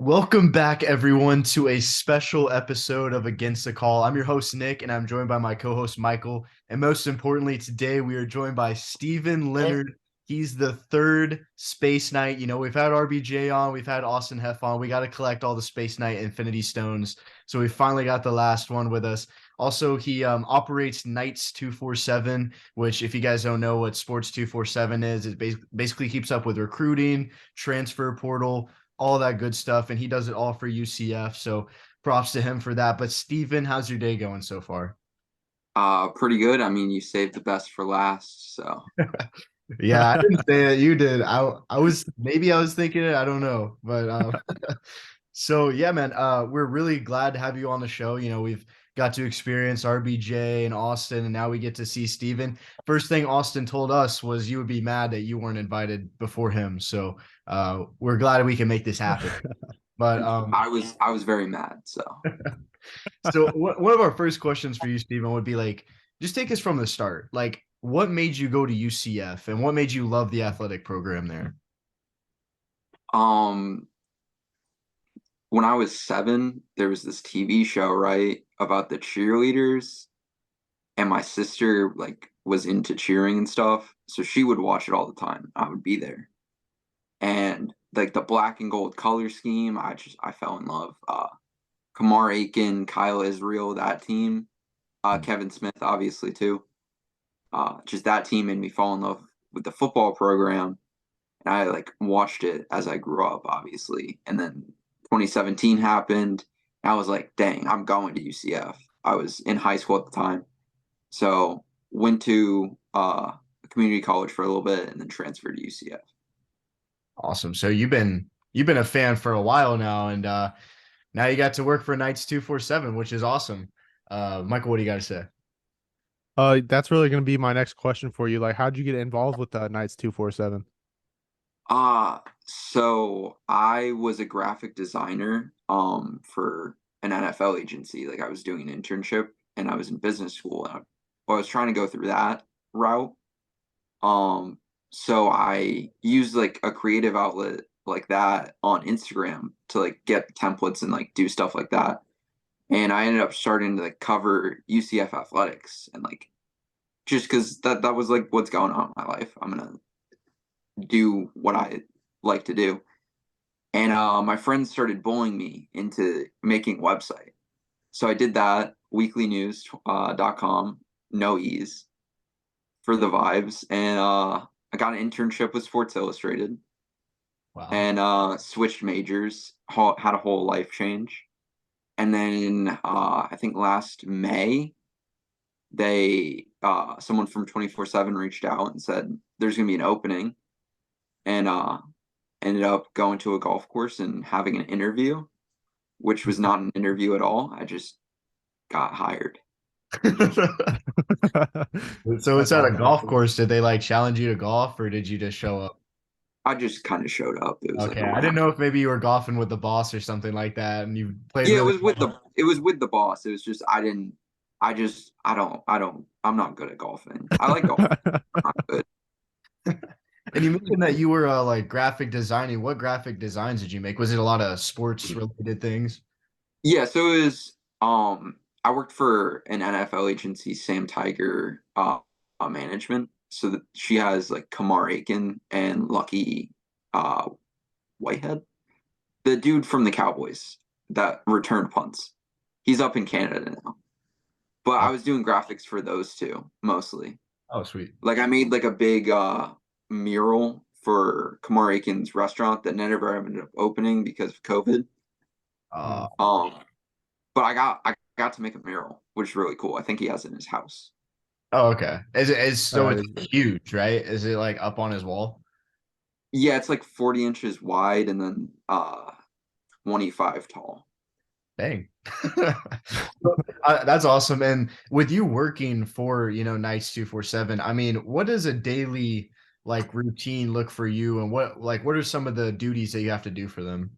Welcome back, everyone, to a special episode of Against the Call. I'm your host, Nick, and I'm joined by my co host, Michael. And most importantly, today we are joined by Stephen Leonard. He's the third Space Knight. We've had RBJ on, we've had Austin Heff on. We got to collect all the Space Knight Infinity Stones. So we finally got the last one with us. Also, he operates Knights247, which, if you guys don't know what Sports247 is, it basically keeps up with recruiting, transfer portal, all that good stuff. And he does it all for UCF. So props to him for that. But Steven, how's your day going so far? Pretty good. I mean, you saved the best for last, so Yeah, I didn't say it. You did. I was maybe I was thinking it. I don't know. But so yeah, man, we're really glad to have you on the show. We've got to experience RBJ and Austin, and now we get to see Steven. First thing Austin told us was you would be mad that you weren't invited before him. So we're glad we can make this happen. But I was very mad. So so one of our first questions for you, Stephen, would be like, just take us from the start. Like, what made you go to UCF and what made you love the athletic program there? um when I was 7, there was this TV show, right, about the cheerleaders, and my sister like was into cheering and stuff, so she would watch it all the time. I would be there. And like the black and gold color scheme, I fell in love. Kamar Aiken, Kyle Israel, that team, Kevin Smith obviously too. Just that team made me fall in love with the football program. And I like watched it as I grew up, obviously. And then 2017 happened. And I was like, dang, I'm going to UCF. I was in high school at the time. So went to a community college for a little bit and then transferred to UCF. Awesome. So you've been a fan for a while now, and now you got to work for Knights247, which is awesome. Michael, what do you got to say? That's really going to be my next question for you. Like, how'd you get involved with Knights 247? So I was a graphic designer for an NFL agency. Like I was doing an internship and I was in business school and I was trying to go through that route. Um, so I used like a creative outlet like that on Instagram to like get templates and like do stuff like that. And I ended up starting to like cover UCF athletics and like just because that was like what's going on in my life. I'm gonna do what I like to do. And my friends started bullying me into making a website. So I did that, weeklynews.com, no ease for the vibes. And I got an internship with Sports Illustrated Wow. and switched majors, had a whole life change. And then I think last May, someone from 24/7 reached out and said there's going to be an opening. And ended up going to a golf course and having an interview, which was not an interview at all. I just got hired. So it's That's at a awesome. golf course. Did they like challenge you to golf, or did you just show up? I just kind of showed up. It was like Okay, a I didn't round. know if maybe you were golfing with the boss or something like that, and you played Yeah, really well. it was with the boss. It was just I didn't I'm not good at golfing. I like golfing. I'm not good. And you mentioned that you were like graphic designing. What graphic designs did you make? Was it a lot of sports related things? Yeah, so it was I worked for an NFL agency, Sam Tiger management. So that she has like Kamar Aiken and Lucky uh Whitehead, the dude from the Cowboys that returned punts. He's up in Canada now. But I Oh, was doing graphics for those two mostly. oh, sweet. Like I made like a big mural for Kamar Aiken's restaurant that never ended up opening because of COVID. Uh, Mm. Um, but I got to make a mural, which is really cool. I think he has it in his house. oh, okay. So That it's is huge, right? Is it like up on his wall? Yeah, it's like 40 inches wide and then 25 tall. Dang. That's awesome. And with you working for, Knights247, I mean, what does a daily like routine look for you and what are some of the duties that you have to do for them?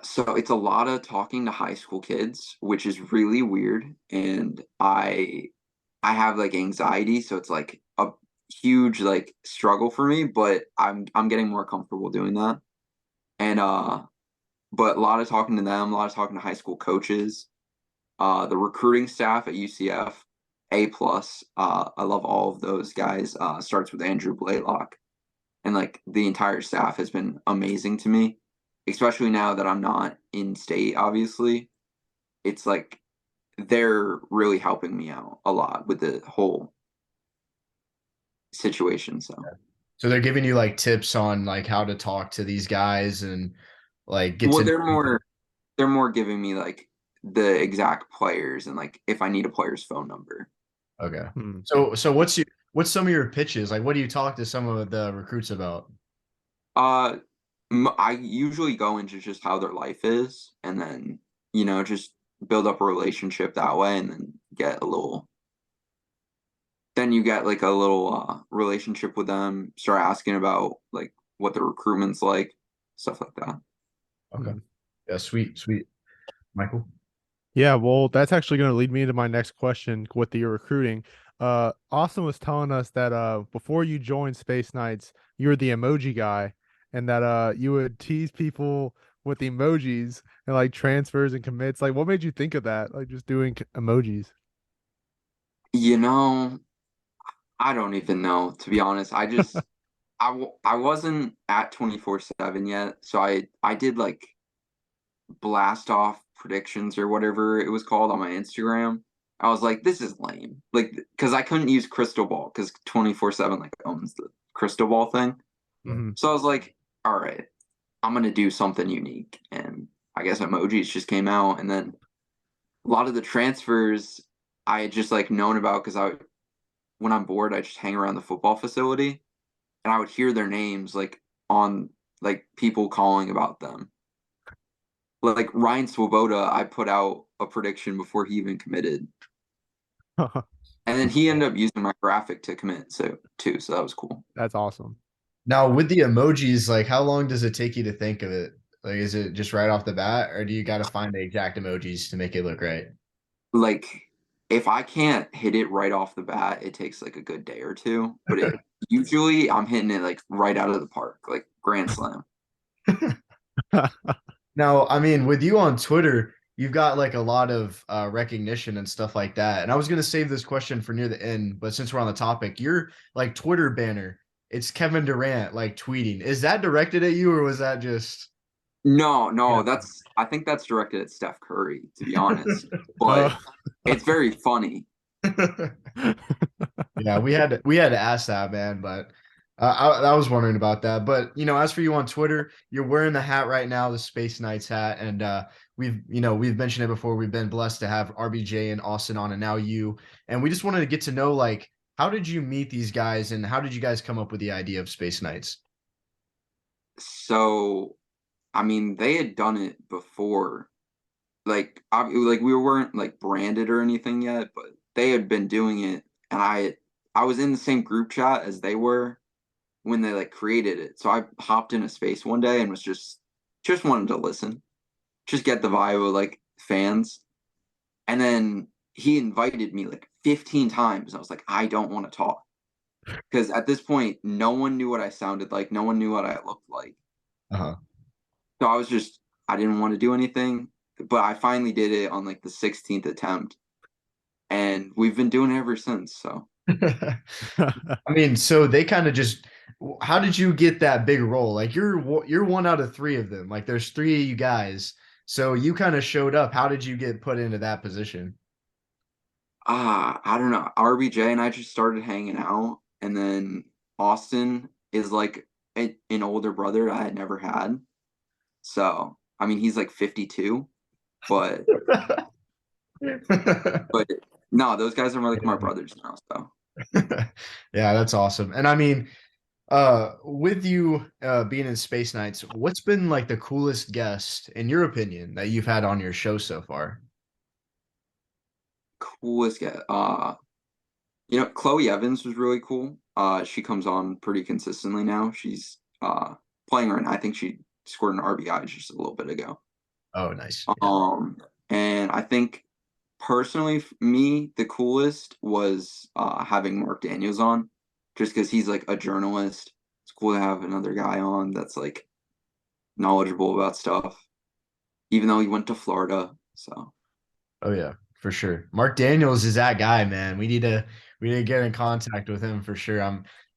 So it's a lot of talking to high school kids, which is really weird. And I have like anxiety, so it's like a huge like struggle for me, but I'm getting more comfortable doing that. And but a lot of talking to them, a lot of talking to high school coaches, the recruiting staff at UCF, A plus. I love all of those guys. Starts with Andrew Blaylock, and like the entire staff has been amazing to me, especially now that I'm not in state. Obviously, it's like they're really helping me out a lot with the whole situation. So they're giving you like tips on like how to talk to these guys and like get Well, to. they're more giving me like the exact players and like if I need a player's phone number. Okay. Hmm. So what's some of your pitches? Like what do you talk to some of the recruits about? Uh, I usually go into just how their life is, and then just build up a relationship that way, and then get a little. Then you get like a little relationship with them. Start asking about like what the recruitment's like, stuff like that. Okay. Hmm. Yeah, sweet, sweet. Michael. Yeah, well, that's actually going to lead me into my next question with the recruiting. Austin was telling us that before you joined Space Knights, you were the emoji guy, and that you would tease people with emojis and like transfers and commits. Like, what made you think of that? Like, just doing emojis. You know, I don't even know, to be honest. I wasn't at 24/7 yet, so I did like blast off predictions or whatever it was called on my Instagram. I was like, this is lame. Like, because I couldn't use Crystal Ball because 24/7 like owns the Crystal Ball thing. Hmm. So I was like, all right, I'm gonna do something unique. And I guess emojis just came out, and then a lot of the transfers I had just like known about because when I'm bored, I just hang around the football facility and I would hear their names like on like people calling about them. Like Ryan Swoboda, I put out a prediction before he even committed, and then he ended up using my graphic to commit so too. So that was cool. That's awesome. Now with the emojis, like how long does it take you to think of it? Like is it just right off the bat, or do you got to find the exact emojis to make it look right? Like if I can't hit it right off the bat, it takes like a good day or two. But usually I'm hitting it like right out of the park, like grand slam. Now, I mean, with you on Twitter, you've got like a lot of recognition and stuff like that. And I was gonna save this question for near the end, but since we're on the topic, your like Twitter banner, it's Kevin Durant like tweeting. Is that directed at you, or was that just No, no, yeah? that's I think that's directed at Steph Curry, to be honest. Uh, But it's very funny. Yeah, we had to ask that, man. But I was wondering about that. But as for you on Twitter, you're wearing the hat right now, the Space Knights hat, and we've mentioned it before. We've been blessed to have RBJ and Austin on, and now you. And we just wanted to get to know like how did you meet these guys, and how did you guys come up with the idea of Space Knights? So, I mean, they had done it before. Like we weren't like branded or anything yet, but they had been doing it, and I was in the same group chat as they were when they like created it. So I hopped in a space one day and was just wanted to listen, just get the vibe of like fans. And then he invited me like 15 times. I was like, I don't want to talk. Because at this point, no one knew what I sounded like, no one knew what I looked like. Uh-huh. So I didn't want to do anything. But I finally did it on like the 16th attempt. And we've been doing it ever since. So I mean, so they kind of just. How did you get that big role? Like you're one out of three of them. Like there's three of you guys. So you kind of showed up. How did you get put into that position? I don't know. RBJ and I just started hanging out. And then Austin is like an older brother I had never had. So I mean he's like 52, but but no, those guys are like my brothers now. So Yeah, that's awesome. And I mean, with you being in Space Knights, what's been like the coolest guest, in your opinion, that you've had on your show so far? coolest get. Chloe Evans was really cool. She comes on pretty consistently now. She's playing right now. I think she scored an RBI just a little bit ago. Oh, nice. And I think personally, me, the coolest was having Mark Daniels on, just because he's like a journalist. It's cool to have another guy on that's like knowledgeable about stuff. even though he went to Florida. So Oh yeah, for sure. Mark Daniels is that guy, man. We need to get in contact with him for sure.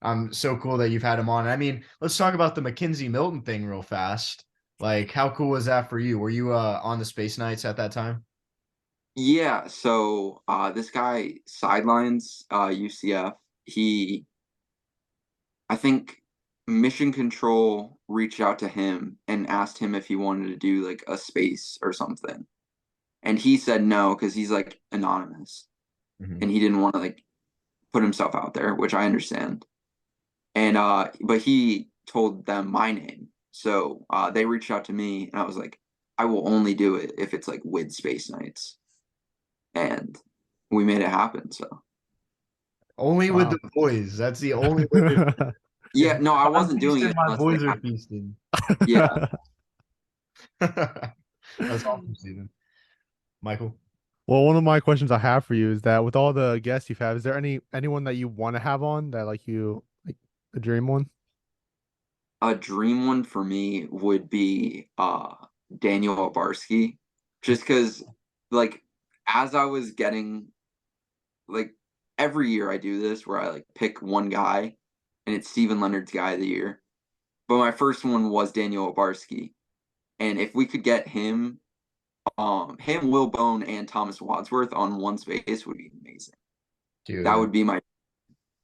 I'm so cool that you've had him on. I mean, let's talk about the Mackenzie Milton thing real fast. Like, how cool was that for you? Were you on the Space Knights at that time? yeah, so this guy sidelines UCF. He I think Mission Control reached out to him and asked him if he wanted to do like a space or something. And he said no because he's like anonymous Mhm. and he didn't want to like put himself out there, which I understand. And but he told them my name. So they reached out to me and I was like, I will only do it if it's like with Space Knights. And we made it happen. So Only with the Wow. boys. That's the only way to. yeah, no, I If I'm wasn't doing feasting, it my unless boys like are feasting. yeah. That's awesome, Steven. Michael. Well, one of my questions I have for you is that with all the guests you've had, is there anyone that you want to have on that like you like a dream one? A dream one for me would be Daniel Obarski, just because like as I was getting like every year I do this where I like pick one guy and it's Stephen Leonard's guy of the year. But my first one was Daniel Obarski. And if we could get him, Will Bone, and Thomas Wadsworth on one space would be amazing. That Dude, would be my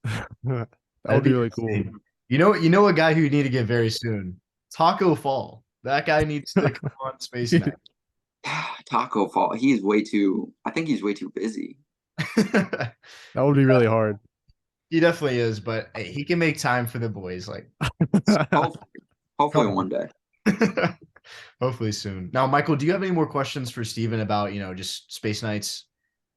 That would that'd be be really cool. insane. You know a guy who you need to get very soon. Taco Fall. That guy needs to come on Space Night. Taco Fall. He's way too I think he's way too busy. That would be really hard. He definitely is, but hey, he can make time for the boys. Like, Hopefully, hopefully come one day. on. Hopefully soon. Now, Michael, do you have any more questions for Steven about, just Space Nights?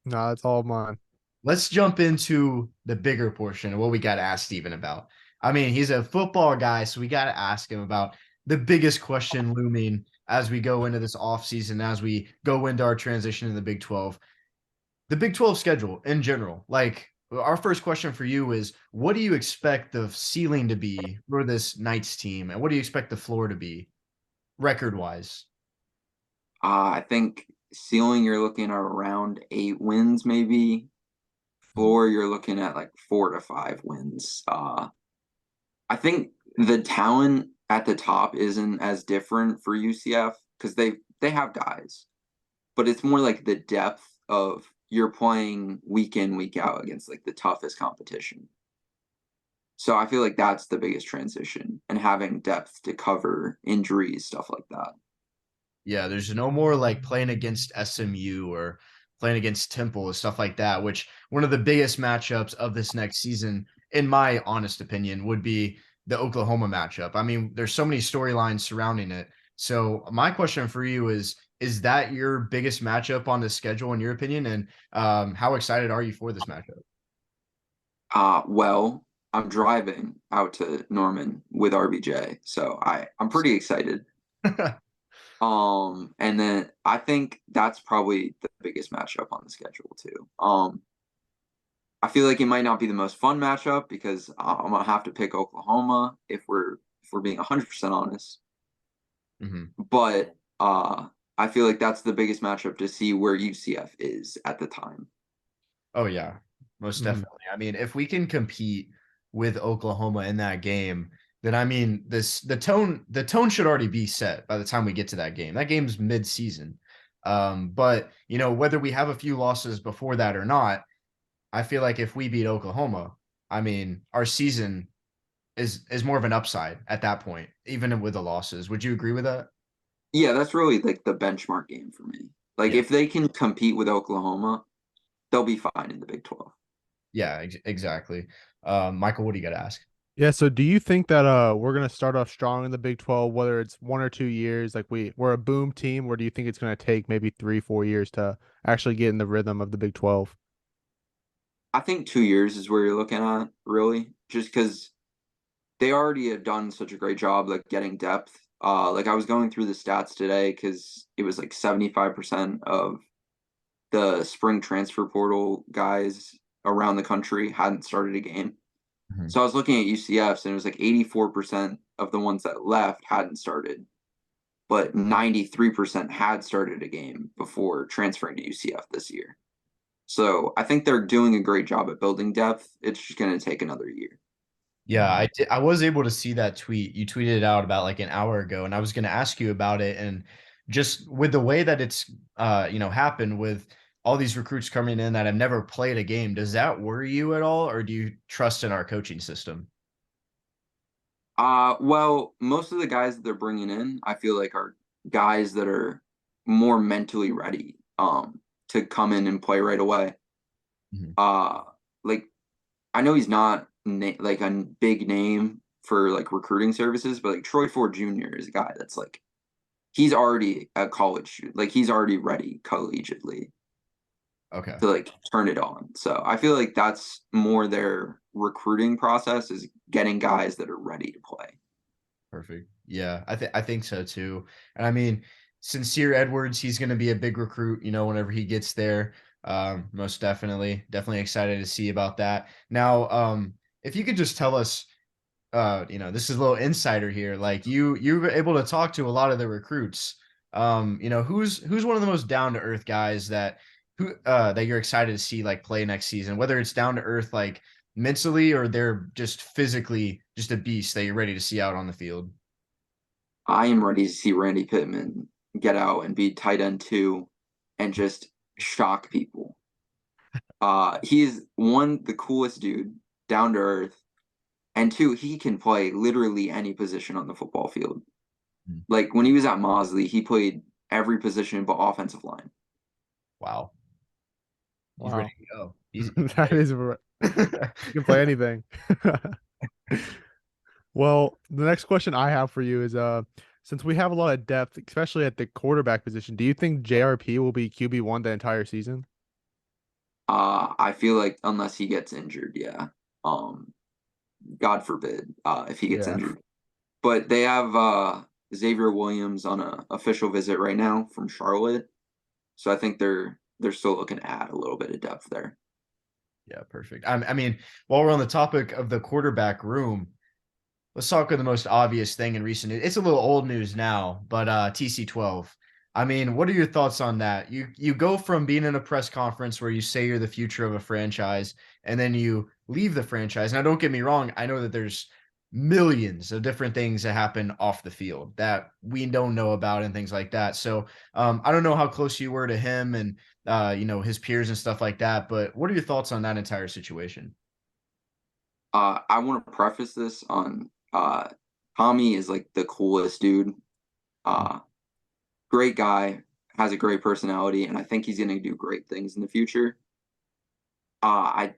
No, that's all mine. Let's jump into the bigger portion of what we got to ask Steven about. I mean, he's a football guy, so we got to ask him about the biggest question looming as we go into this offseason, as we go into our transition in the Big 12. The Big 12 schedule in general. Like, our first question for you is what do you expect the ceiling to be for this Knights team? And what do you expect the floor to be record wise? I think ceiling you're looking at around 8 wins, maybe. Floor you're looking at like 4 to 5 wins. I think the talent at the top isn't as different for UCF because they have guys, but it's more like the depth of you're playing week in week out against like the toughest competition. So I feel like that's the biggest transition and having depth to cover injuries, stuff like that. Yeah, there's no more like playing against SMU or playing against Temple and stuff like that, which one of the biggest matchups of this next season, in my honest opinion, would be the Oklahoma matchup. I mean, there's so many storylines surrounding it. So my question for you is that your biggest matchup on the schedule in your opinion? And how excited are you for this matchup? Well, I'm driving out to Norman with RBJ, so I'm pretty excited. And then I think that's probably the biggest matchup on the schedule too. I feel like it might not be the most fun matchup because I'm gonna have to pick Oklahoma if we're being 100% honest. Mhm. But I feel like that's the biggest matchup to see where UCF is at the time. Oh yeah, most Mhm. definitely. I mean, if we can compete with Oklahoma in that game, then I mean, the tone should already be set by the time we get to that game. That game's mid-season. But whether we have a few losses before that or not, I feel like if we beat Oklahoma, I mean, our season is more of an upside at that point, even with the losses. Would you agree with that? Yeah, that's really like the benchmark game for me. Like Yeah. if they can compete with Oklahoma, they'll be fine in the Big 12. Yeah, exactly. Michael, what do you got to ask? Yeah, so do you think that we're gonna start off strong in the Big 12, whether it's 1 or 2 years, like we're a boom team, or do you think it's gonna take maybe 3, 4 years to actually get in the rhythm of the Big 12? I think 2 years is where you're looking at, really, just because they already have done such a great job like getting depth. Like I was going through the stats today because it was like 75% of the spring transfer portal guys around the country hadn't started a game. Mhm. So I was looking at UCF's and it was like 84% of the ones that left hadn't started. but 93% had started a game before transferring to UCF this year. So I think they're doing a great job at building depth. It's just going to take another year. Yeah, I was able to see that tweet. You tweeted it out about like an hour ago, and I was going to ask you about it. And just with the way that it's happened with all these recruits coming in that have never played a game, does that worry you at all, or do you trust in our coaching system? Well, most of the guys that they're bringing in, I feel like are guys that are more mentally ready to come in and play right away. Mhm. Like I know he's not like a big name for like recruiting services, but like Troy Ford Jr. is a guy that's like he's already a college, like he's already ready collegiately Okay. to like turn it on. So I feel like that's more their recruiting process is getting guys that are ready to play. Perfect. Yeah, I think so too. And I mean, Sincere Edwards, he's going to be a big recruit, whenever he gets there. Most definitely excited to see about that. Now, if you could just tell us, this is a little insider here. Like you were able to talk to a lot of the recruits. Who's one of the most down to earth guys that you're excited to see like play next season, whether it's down to earth like mentally or they're just physically just a beast that you're ready to see out on the field. I am ready to see Randy Pittman get out and be tight end 2 and just shock people. He is one, the coolest dude, down to earth, and 2, he can play literally any position on the football field. Mm. Like when he was at Mosley, he played every position but offensive line. Wow. He's ready Wow. to go. He's That ready. is, you can play anything. Well, the next question I have for you is since we have a lot of depth, especially at the quarterback position, do you think JRP will be QB1 the entire season? I feel like unless he gets injured, yeah. Um, God forbid, if he gets Yeah. injured. But they have Xavier Williams on a official visit right now from Charlotte. So I think they're still looking to add a little bit of depth there. Yeah, perfect. I mean, while we're on the topic of the quarterback room, let's talk of the most obvious thing in recent news. It's a little old news now, but TC12. I mean, what are your thoughts on that? You go from being in a press conference where you say you're the future of a franchise, and then you leave the franchise. Now, don't get me wrong. I know that there's millions of different things that happen off the field that we don't know about and things like that. So I don't know how close you were to him and his peers and stuff like that. But what are your thoughts on that entire situation? I want to preface this on Tommy is like the coolest dude. Uh, Great guy, has a great personality, and I think he's going to do great things in the future. I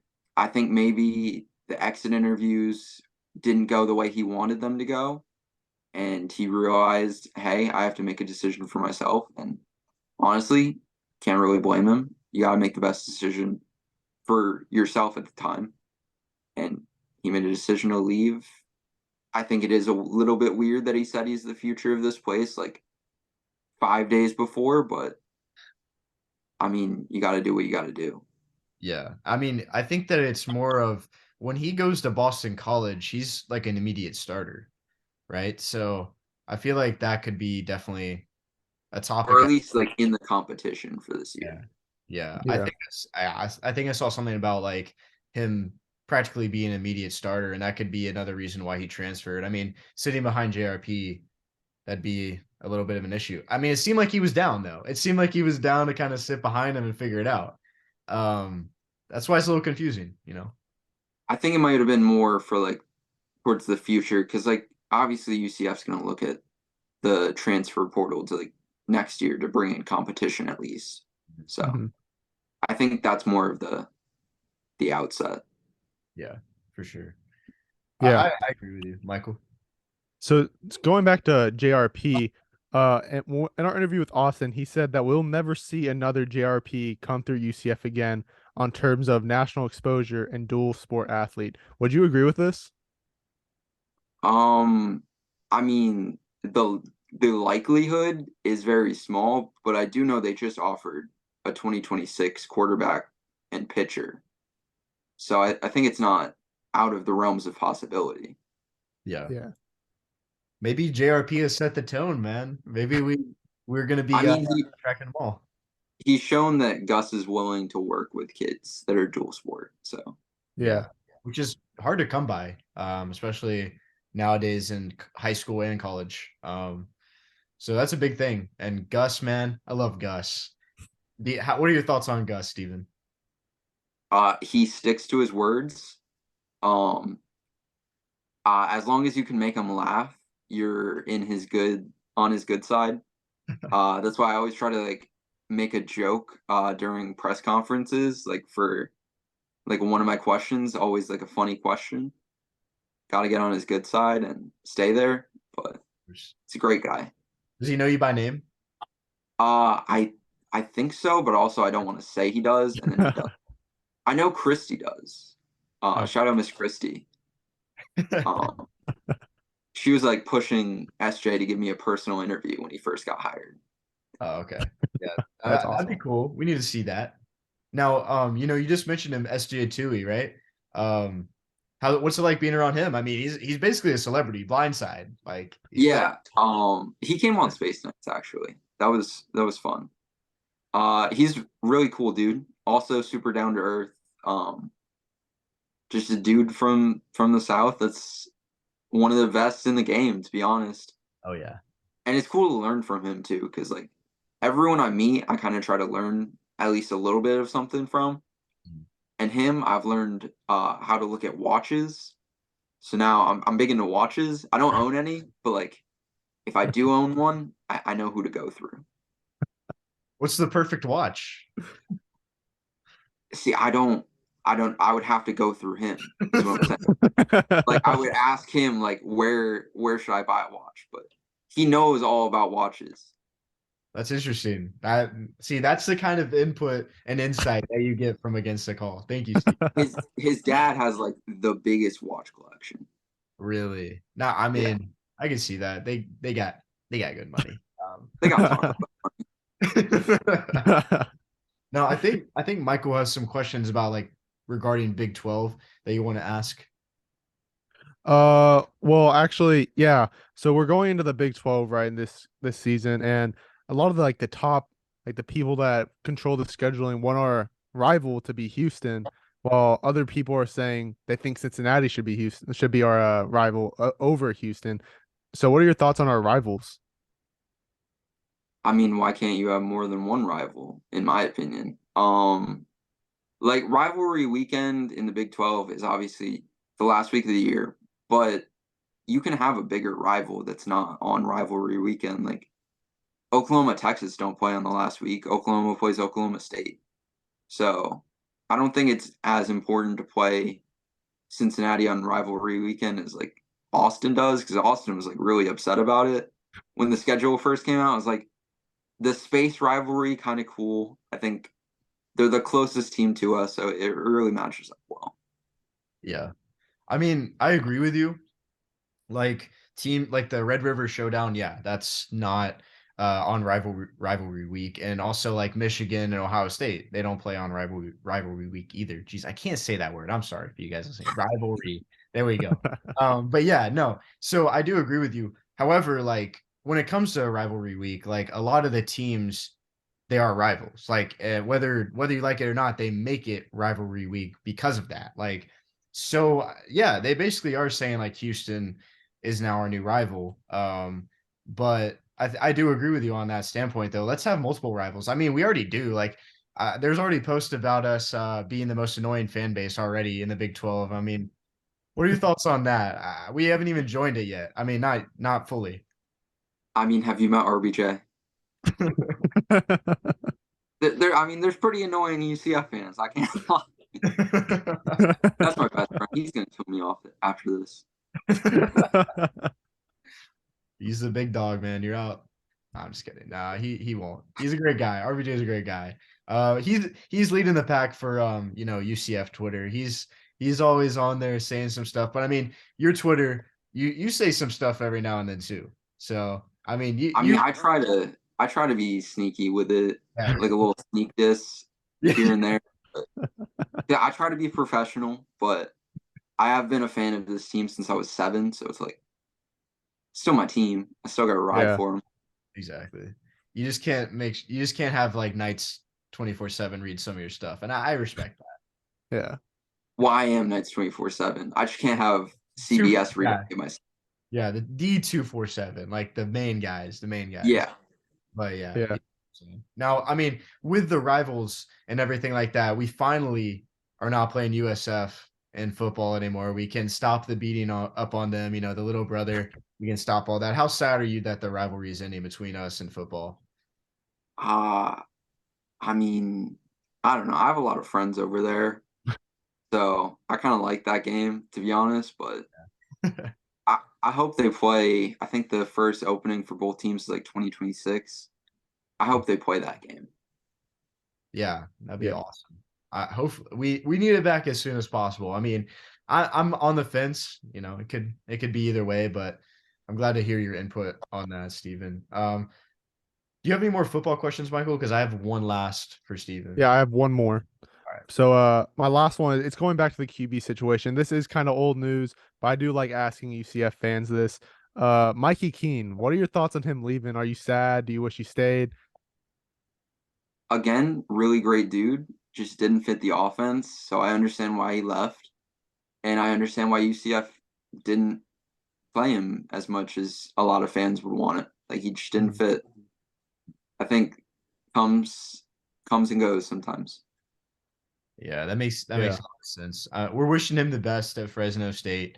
think maybe the exit interviews didn't go the way he wanted them to go, and he realized, hey, I have to make a decision for myself. And honestly, can't really blame him. You got to make the best decision for yourself at the time. And he made a decision to leave. I think it is a little bit weird that he said he's the future of this place like 5 days before, but I mean, you got to do what you got to do. Yeah. I mean, I think that it's more of when he goes to Boston College, he's like an immediate starter, right? So I feel like that could be definitely a Or topic. at least like in the competition for this Yeah. year. Yeah. I Yeah. think I think I saw something about like him practically being an immediate starter, and that could be another reason why he transferred. I mean, sitting behind JRP, that'd be a little bit of an issue. I mean, it seemed like he was down though. It seemed like he was down to kind of sit behind him and figure it out. Um, that's why it's a little confusing. I think it might have been more for like towards the future because like obviously UCF's going to look at the transfer portal to like next year to bring in competition at least. So Mhm. I think that's more of the outset. Yeah, for sure. I, Yeah. I I agree with you, Michael. So going back to JRP, in our interview with Austin, he said that we'll never see another JRP come through UCF again on terms of national exposure and dual sport athlete. Would you agree with this? Um, I mean the likelihood is very small, but I do know they just offered a 2026 quarterback and pitcher. So I think it's not out of the realms of possibility. Yeah, Yeah. Maybe JRP has set the tone, man. Maybe we're gonna I be mean, tracking them all. he's shown that Gus is willing to work with kids that are dual sport. So Yeah. Which is hard to come by, especially nowadays in high school and college. So that's a big thing. And Gus, man, I love Gus. What are your thoughts on Gus, Steven? he sticks to his words. Um, as long as you can make him laugh, you're on his good side. That's why I always try to like make a joke during press conferences, like for like one of my questions, always like a funny question. Got to get on his good side and stay there. But he's a great guy. Does he know you by name? I think so, but also I don't want to say he does, and then he does. I know Christy does. Okay. Shout out Miss Christy. Um, she was like pushing SJ to give me a personal interview when he first got hired. Oh, okay. Yeah, That's that'd be awesome. cool. We need to see that. Now, you just mentioned him, SJ Tui, right? What's it like being around him? I mean, he's basically a celebrity, Blindside. Like, Yeah. He came on Space Nights actually. That was fun. He's really cool dude. Also super down to earth. Just a dude from the South that's one of the best in the game, to be honest. oh yeah, And it's cool to learn from him too, because like everyone I meet, I kind of try to learn at least a little bit of something from. And him, I've learned how to look at watches. So now I'm big into watches. I don't own any, but like if I do own one, I know who to go through. what's the perfect watch? See, I would have to go through him, is what I'm saying. Like I would ask him like where should I buy a watch? But he knows all about watches. That's interesting. That's the kind of input and insight that you get from Against the Call. Thank you, Steve. His dad has like the biggest watch collection. Really? No, I Yeah. mean, I can see that. They got good money. They got talk No, I think Michael has some questions about like regarding Big 12 that you want to ask. Well, actually, yeah. So we're going into the Big 12, right, in this season, and a lot of the top, like the people that control the scheduling want our rival to be Houston, while other people are saying they think Cincinnati should be our rival over Houston. So, what are your thoughts on our rivals? I mean, why can't you have more than one rival, in my opinion? Like rivalry weekend in the Big 12 is obviously the last week of the year, but you can have a bigger rival that's not on rivalry weekend. Like Oklahoma, Texas don't play on the last week. Oklahoma plays Oklahoma State. So I don't think it's as important to play Cincinnati on rivalry weekend as like Austin does, because Austin was like really upset about it when the schedule first came out. I was like, the space rivalry kind of cool. I think they're the closest team to us, so it really matches up well. Yeah. I mean, I agree with you. Like like the Red River Showdown, yeah, that's not on rivalry week. And also like Michigan and Ohio State, they don't play on rivalry week either. Jeez, I can't say that word. I'm sorry for you guys listening. Rivalry. There we go. But yeah, no. So I do agree with you. However, like when it comes to rivalry week, like a lot of the teams they are rivals. Like whether you like it or not, they make it rivalry week because of that. Like so yeah, they basically are saying like Houston is now our new rival. But I do agree with you on that standpoint though. Let's have multiple rivals. I mean, we already do. Like there's already posts about us being the most annoying fan base already in the Big 12. I mean, what are your thoughts on that? We haven't even joined it yet. I mean, not fully. I mean, have you met RBJ? I mean, there's pretty annoying UCF fans. I can't lie. That's my best friend. He's gonna kill me off after this. He's the big dog, man. You're out. No, I'm just kidding. Nah, he won't. He's a great guy. RBJ is a great guy. He's leading the pack for UCF Twitter. He's always on there saying some stuff. But I mean, your Twitter, you say some stuff every now and then too. So I mean, I mean, I try to be sneaky with it, yeah, like a little sneak diss here yeah. and there. But, yeah, I try to be professional, but I have been a fan of this team since I was 7, so it's like still my team. I still got to ride Yeah. for them. Exactly. You just can't have like Knights247 read some of your stuff. And I respect that. Yeah. Well, I am Knights247. I just can't have CBS read Yeah. my stuff. Yeah, the D247, like the main guys, the main guys. Yeah. But yeah. Yeah. Now, I mean, with the rivals and everything like that, we finally are not playing USF in football anymore. We can stop the beating up on them, the little brother. We can stop all that. How sad are you that the rivalry is ending between us and football? I mean, I don't know. I have a lot of friends over there, so I kind of like that game, to be honest. But I hope they play. I think the first opening for both teams is like 2026. I hope they play that game. Yeah, that'd be Yeah. awesome. I hope we need it back as soon as possible. I mean, I'm on the fence. It could be either way, but I'm glad to hear your input on that, Stephen. Do you have any more football questions, Michael? Because I have one last for Stephen. Yeah, I have one more. All right. So my last one, it's going back to the QB situation. This is kind of old news, but I do like asking UCF fans this. Mikey Keene, what are your thoughts on him leaving? Are you sad? Do you wish he stayed? Again, really great dude. Just didn't fit the offense, so I understand why he left, and I understand why UCF didn't play him as much as a lot of fans would want it. Like he just didn't fit. I think comes and goes sometimes. Yeah, that makes a Yeah. lot of sense. We're wishing him the best at Fresno State.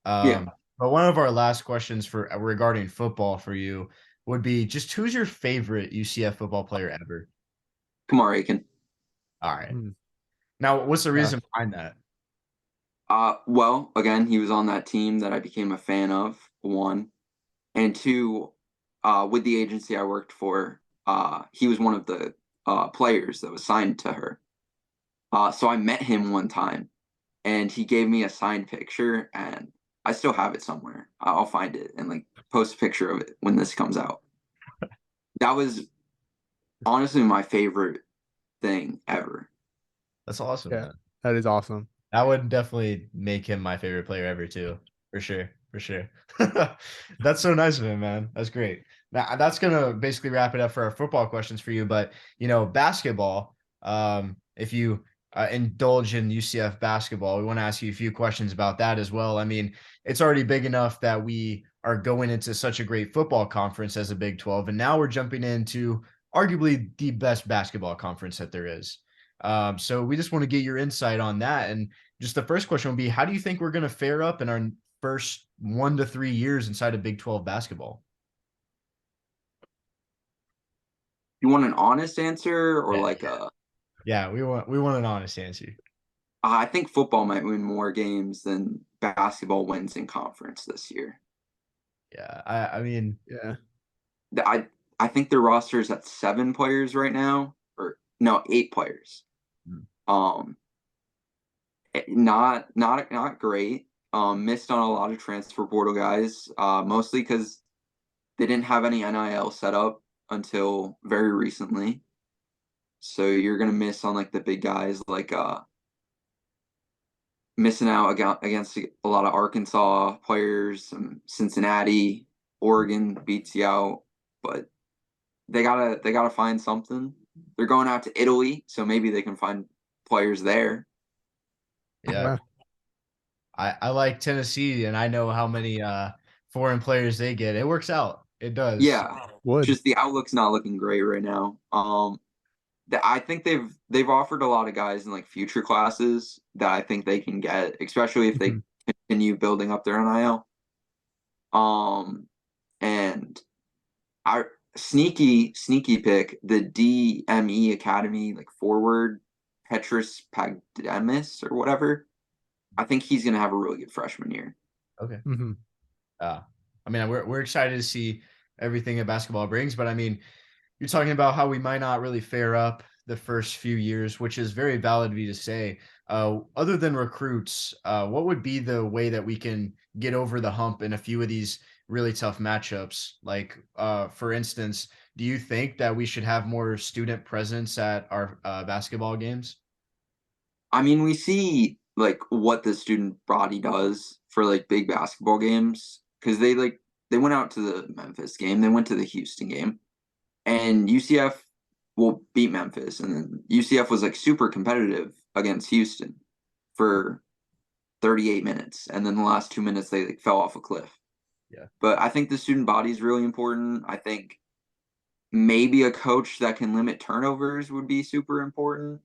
Yeah, But one of our last questions for regarding football for you would be just who's your favorite UCF football player ever? Kamar Aiken. All right. Hmm. Now, what's the Yeah. reason behind that? Well, again, he was on that team that I became a fan of, one. And two, with the agency I worked for, he was one of the players that was signed to her. So I met him one time and he gave me a signed picture and I still have it somewhere. I'll find it and like post a picture of it when this comes out. That was honestly my favorite thing ever. That's awesome, Yeah. man. That is awesome. That would definitely make him my favorite player ever too. For sure. For sure. That's so nice of him, man. That's great. Now that's gonna basically wrap it up for our football questions for you. But basketball, if you indulge in UCF basketball, we want to ask you a few questions about that as well. I mean, it's already big enough that we are going into such a great football conference as a Big 12, and now we're jumping into arguably the best basketball conference that there is. So we just want to get your insight on that. And just the first question would be, how do you think we're going to fare up in our first 1 to 3 years inside of Big 12 basketball? You want an honest answer or Yeah, like a yeah, we want an honest answer. I think football might win more games than basketball wins in conference this year. Yeah, I mean, Yeah. I think their roster is at 7 players right now, or no, 8 players. Hmm. Not great. Missed on a lot of transfer portal guys, mostly because they didn't have any NIL set up until very recently. So you're gonna miss on like the big guys, like missing out against a lot of Arkansas players, Cincinnati, Oregon beats you out, but they gotta find something. They're going out to Italy, so maybe they can find players there. Yeah, I like Tennessee, and I know how many foreign players they get. It works out. It does. Yeah, Would. just the outlook's not looking great right now. I think they've offered a lot of guys in like future classes that I think they can get, especially if they Mhm. continue building up their NIL. And I sneaky pick the DME Academy like forward Petrus Pagdemis or whatever. I think he's gonna have a really good freshman year. Okay. Mhm. Uh, I mean, we're excited to see everything that basketball brings, but I mean, you're talking about how we might not really fare up the first few years, which is very valid of you to say. Other than recruits, what would be the way that we can get over the hump in a few of these really tough matchups? Like, for instance, do you think that we should have more student presence at our basketball games? I mean, we see like what the student body does for like big basketball games because they like they went out to the Memphis game. They went to the Houston game, and UCF will beat Memphis, and then UCF was like super competitive against Houston for 38 minutes, and then the last 2 minutes they like fell off a cliff. Yeah. But I think the student body is really important. I think maybe a coach that can limit turnovers would be super important,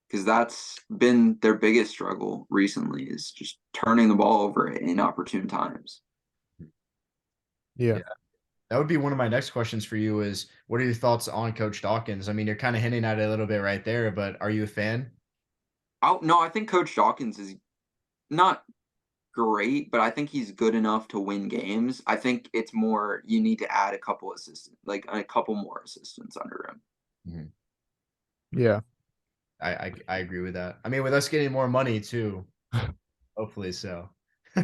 because that's been their biggest struggle recently, is just turning the ball over at inopportune times. Yeah. That would be one of my next questions for you is what are your thoughts on Coach Dawkins? I mean, you're kind of hinting at it a little bit right there, but are you a fan? No, I think Coach Dawkins is not great, but I think he's good enough to win games. I think it's more you need to add a couple assistants, like a couple more assistants under him. Mm-hmm. Yeah. I agree with that. I mean, with us getting more money too, hopefully so.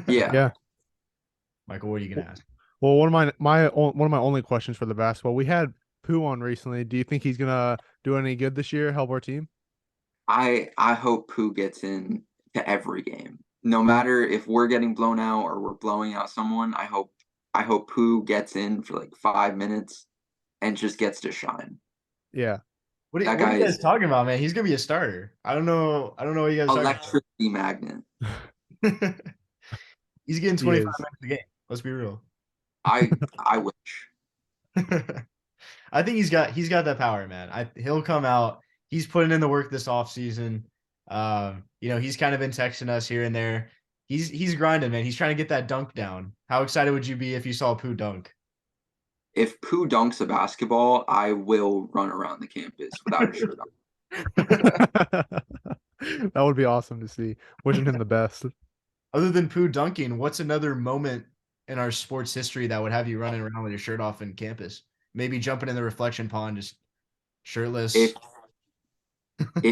Yeah. Yeah. Michael, what are you gonna ask? Well, one of my only questions for the basketball, we had Pooh on recently. Do you think he's gonna do any good this year? Help our team? I hope Pooh gets in to every game. No matter if we're getting blown out or we're blowing out someone, I hope Pooh gets in for like 5 minutes and just gets to shine. Yeah. What That are guy you guys is talking about, man? He's gonna be a starter. I don't know. I don't know what you guys are talking electricity magnet. about. He's getting He 25 is. minutes a game. Let's be real. I wish. I think he's got that power, man. He'll come out. He's putting in the work this offseason. He's kind of been texting us here and there. He's grinding, man. He's trying to get that dunk down. How excited would you be if you saw Pooh dunk? If Pooh dunks a basketball, I will run around the campus without a shirt on. That would be awesome to see. Wishing him the best. Other than Pooh dunking, what's another moment in our sports history that would have you running around with your shirt off in campus? Maybe jumping in the reflection pond, just shirtless. If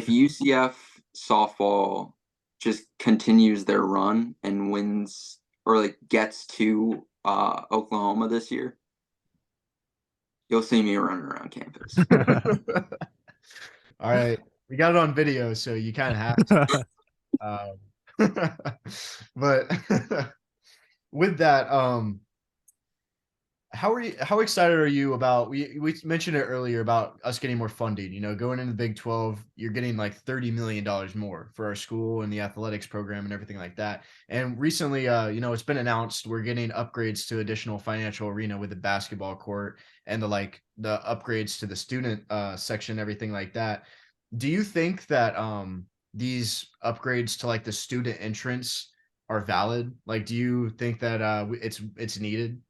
UCF softball just continues their run and wins or like gets to Oklahoma this year, you'll see me running around campus. All right. We got it on video, so you kind of have to. But with that, how excited are you about we mentioned it earlier about us getting more funding, going into the Big 12, you're getting like $30 million more for our school and the athletics program and everything like that. And recently, it's been announced we're getting upgrades to additional financial arena with the basketball court and the upgrades to the student section, everything like that. Do you think that these upgrades to like the student entrance are valid? Like, do you think that it's needed?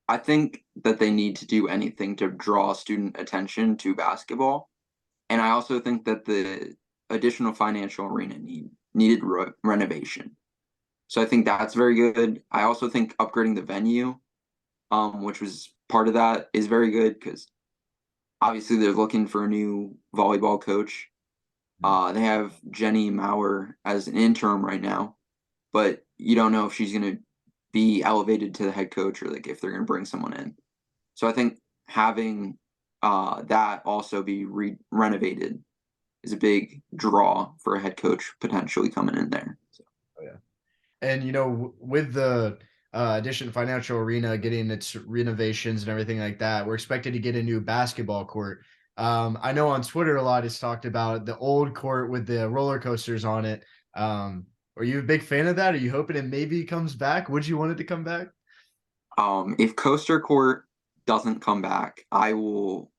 I think that they need to do anything to draw student attention to basketball. And I also think that the additional financial arena needed renovation. So I think that's very good. I also think upgrading the venue, which was part of that, is very good because obviously they're looking for a new volleyball coach. They have Jenny Maurer as an interim right now, but you don't know if she's going to be elevated to the head coach or like if they're going to bring someone in. So I think having that also be renovated is a big draw for a head coach potentially coming in there. So. Oh yeah, and with the addition financial arena getting its renovations and everything like that, we're expected to get a new basketball court. I know on Twitter a lot is talked about the old court with the roller coasters on it. Are you a big fan of that? Are you hoping it maybe comes back? Would you want it to come back? If Coaster Court doesn't come back, I will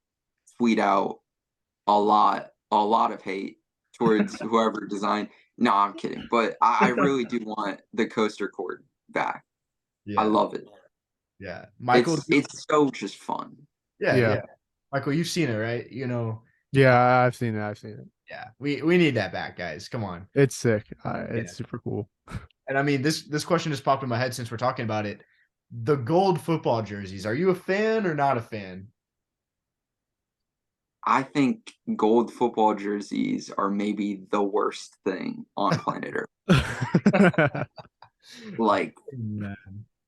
tweet out a lot of hate towards whoever designed. No, I'm kidding. But I really do want the Coaster Court back. Yeah. I love it. Yeah. Michael, it's so just fun. Yeah. Michael, you've seen it, right? Yeah, I've seen it. Yeah. We need that back, guys. Come on. It's sick. It's super cool. And I mean, this question just popped in my head since we're talking about it. The gold football jerseys, are you a fan or not a fan? I think gold football jerseys are maybe the worst thing on planet Earth. Like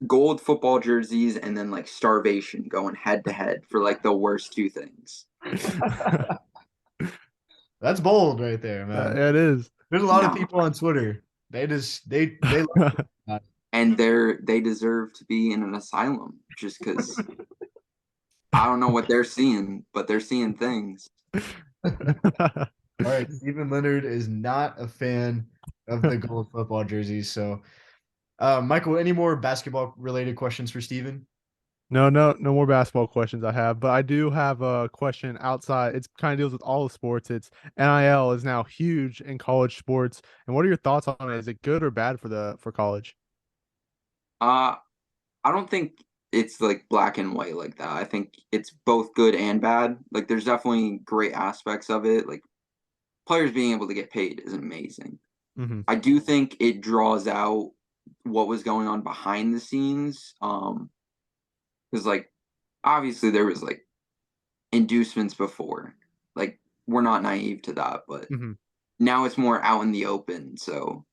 gold football jerseys and then like starvation going head to head for like the worst two things. That's bold right there, man. It is. There's a lot of people on Twitter. They love and they deserve to be in an asylum just because I don't know what they're seeing, but they're seeing things. All right, Stephen Leonard is not a fan of the gold football jerseys. So, Michael, any more basketball related questions for Stephen? No more basketball questions I have, but I do have a question outside. It's kind of deals with all the sports. It's NIL is now huge in college sports. And what are your thoughts on it? Is it good or bad for college? Uh, I don't think it's like black and white like that. I think it's both good and bad. Like there's definitely great aspects of it. Like players being able to get paid is amazing. Mm-hmm. I do think it draws out what was going on behind the scenes. Because like obviously there was like inducements before. Like we're not naive to that, but Mm-hmm. now it's more out in the open. So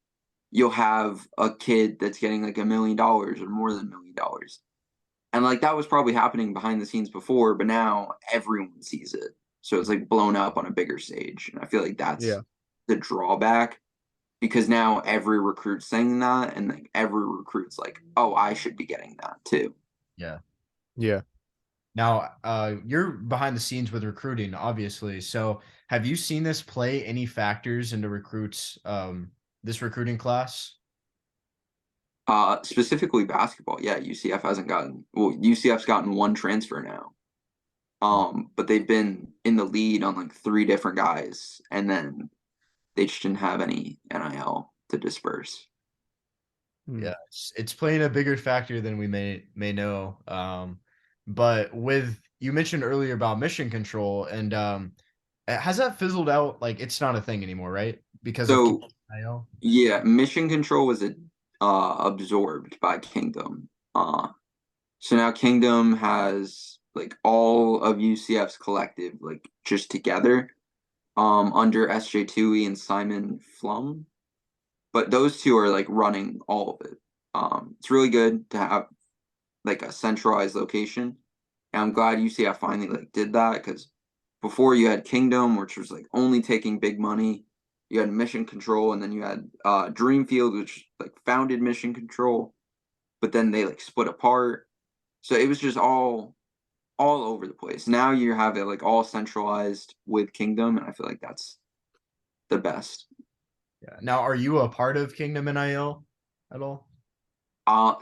you'll have a kid that's getting like $1 million or more than $1 million. And like that was probably happening behind the scenes before, but now everyone sees it. So it's like blown up on a bigger stage. And I feel like that's Yeah. the drawback because now every recruit's saying that and like every recruit's like, oh, I should be getting that too. Yeah. Yeah. Now, you're behind the scenes with recruiting, obviously. So, have you seen this play any factors into recruits, this recruiting class? Specifically basketball. Yeah, UCF's gotten one transfer now. But they've been in the lead on like three different guys, and then they just didn't have any NIL to disperse. Mm. Yeah, it's playing a bigger factor than we may know. But with you mentioned earlier about mission control, and has that fizzled out? Like it's not a thing anymore, right? Because of So NIL? yeah, mission control was absorbed by Kingdom. So now Kingdom has like all of UCF's collective like just together under SJ Tui and Simon Flum. But those two are like running all of it. It's really good to have like a centralized location. And I'm glad UCF finally like did that because before you had Kingdom, which was like only taking big money. You had Mission Control, and then you had Dreamfield, which like founded Mission Control, but then they like split apart. So it was just all over the place. Now you have it like all centralized with Kingdom, and I feel like that's the best. Yeah. Now, are you a part of Kingdom NIL at all?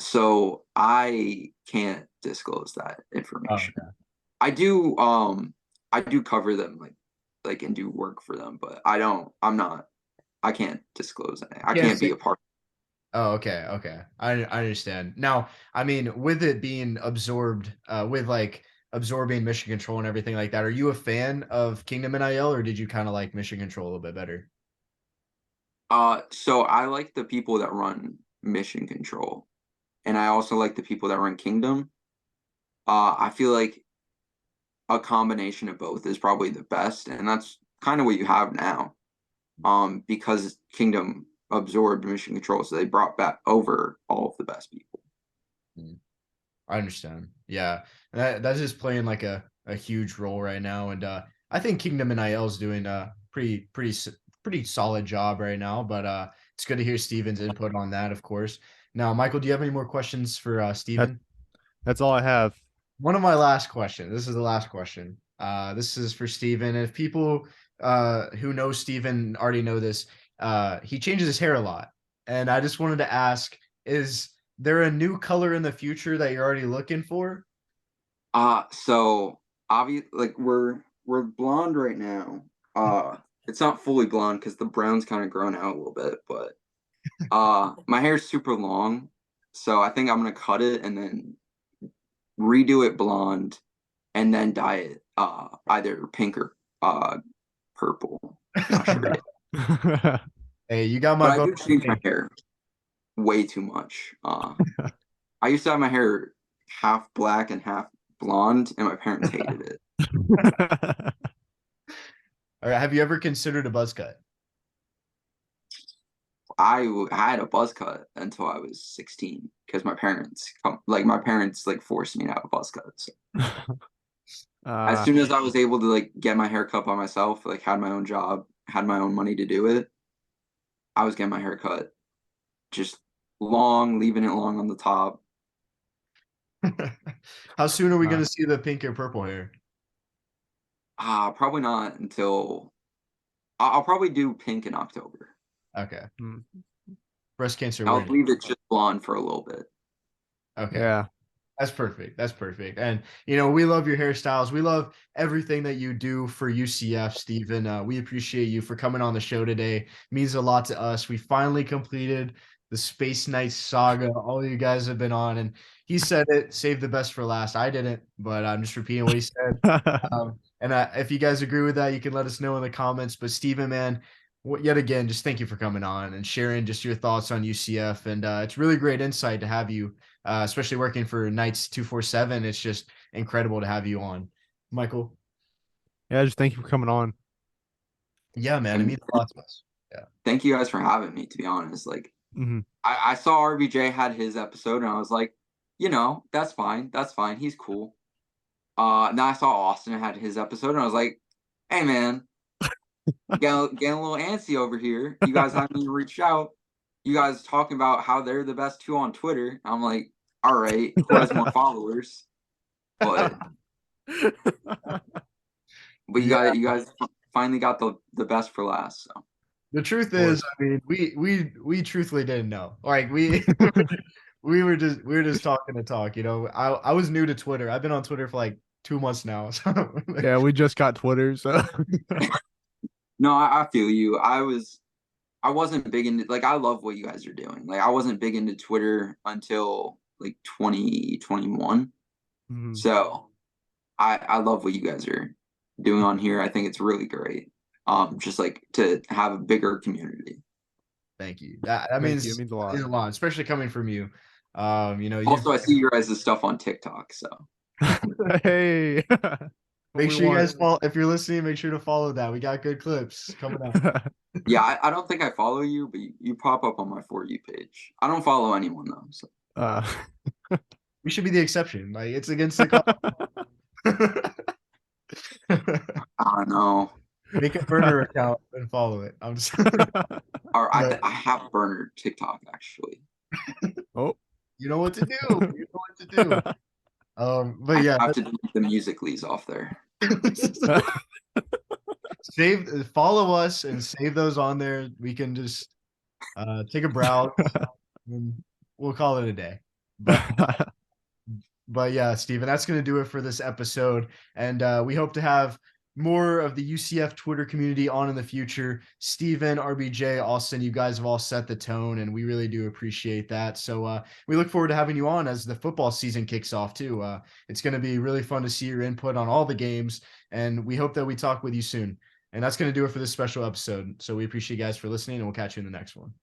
So I can't disclose that Oh, information. okay. I do cover them like and do work for them, but I can't disclose that. I Can't can't say. be a part. Oh, okay, okay. I understand. Now, I mean, with it being absorbed, with like absorbing mission control and everything like that, are you a fan of Kingdom NIL, or did you kind of like mission control a little bit better? So I like the people that run Mission Control, and I also like the people that run Kingdom. I feel like a combination of both is probably the best, and that's kind of what you have now. Because Kingdom absorbed Mission Control, so they brought back over all of the best people. Mm, I understand. Yeah, that's just playing like a huge role right now, and I think Kingdom NIL is doing a pretty solid job right now. But it's good to hear Steven's input on that, of course. Now, Michael, do you have any more questions for That Steven? that's all I have. One of my last questions. This is the last question. This is for Steven. If people who know Steven already know this, he changes his hair a lot. And I just wanted to ask, is there a new color in the future that you're already looking for? So obviously, like we're blonde right now. It's not fully blonde because the brown's kind of grown out a little bit, but my hair's super long, so I think I'm gonna cut it and then redo it blonde, and then dye it either pink or purple. Not sure yet. Hey, you got my But I vote do for change my pink. hair way too much. I used to have my hair half black and half blonde, and my parents hated it. All right, have you ever considered a buzz cut? I had a buzz cut until I was 16 because my parents like forced me to have a buzz cut. So as uh, soon as I was able to like get my hair cut by myself, like had my own job, had my own money to do it, I was getting my hair cut just long, leaving it long on the top. How soon are we going to Nice. see the pink or purple hair? Probably not until I'll probably do pink in October. Okay. Mm. Breast cancer I'll awareness. leave it just blonde for a little bit. Okay. Yeah. That's perfect. That's perfect. And, we love your hairstyles. We love everything that you do for UCF, Stephen. We appreciate you for coming on the show today. It means a lot to us. We finally completed the Space Knights saga. All of you guys have been on, and he said it, save the best for last. I didn't, but I'm just repeating what he said. And if you guys agree with that, you can let us know in the comments. But Stephen, man, yet again, just thank you for coming on and sharing just your thoughts on UCF. And it's really great insight to have you, especially working for Knights247. It's just incredible to have you on, Michael. Yeah, just thank you for coming on. Yeah, man, it And means a lot to us. Yeah. thank you guys for having me, to be honest. Like, Mhm. I saw RBJ had his episode, and I was like, that's fine. That's fine. He's cool. Now I saw Austin had his episode, and I was like, hey, man, getting a little antsy over here. You guys haven't even reached out. You guys talking about how they're the best two on Twitter. I'm like, all right, who has more followers? But Yeah. you guys finally got the best for last. So The truth is, course. I mean, we truthfully didn't know. Like we were just talking to talk. I was new to Twitter. I've been on Twitter for like 2 months now. So Yeah, we just got Twitter, so no, I feel you. I wasn't big into, like, I love what you guys are doing. Like, I wasn't big into Twitter until like 2021. Mhm. So I love what you guys are doing on here. I think it's really great. Just like to have a bigger community. thank you. That Thank you. It means means a lot. a lot, especially coming from you. You've Also, I see your guys' stuff on TikTok. So Hey, what make we sure you want. guys follow. If you're listening, make sure to follow that. We got good clips coming out. yeah, I don't think I follow you, but you pop up on my For You page. I don't follow anyone though. So uh, We should be the exception. Like it's against the I don't know. Make a burner account and follow it. I'm just Or but I have burner TikTok actually. Oh. you know what to do. You know what to do. But I yeah, have to delete the Musical.lys off there. follow us and save those on there. We can just take a browse and we'll call it a day. But yeah, Steven, that's going to do it for this episode. And we hope to have more of the UCF Twitter community on in the future. Steven, RBJ, Austin, you guys have all set the tone, and we really do appreciate that. So we look forward to having you on as the football season kicks off, too. It's going to be really fun to see your input on all the games, and we hope that we talk with you soon. And that's going to do it for this special episode. So we appreciate you guys for listening, and we'll catch you in the next one.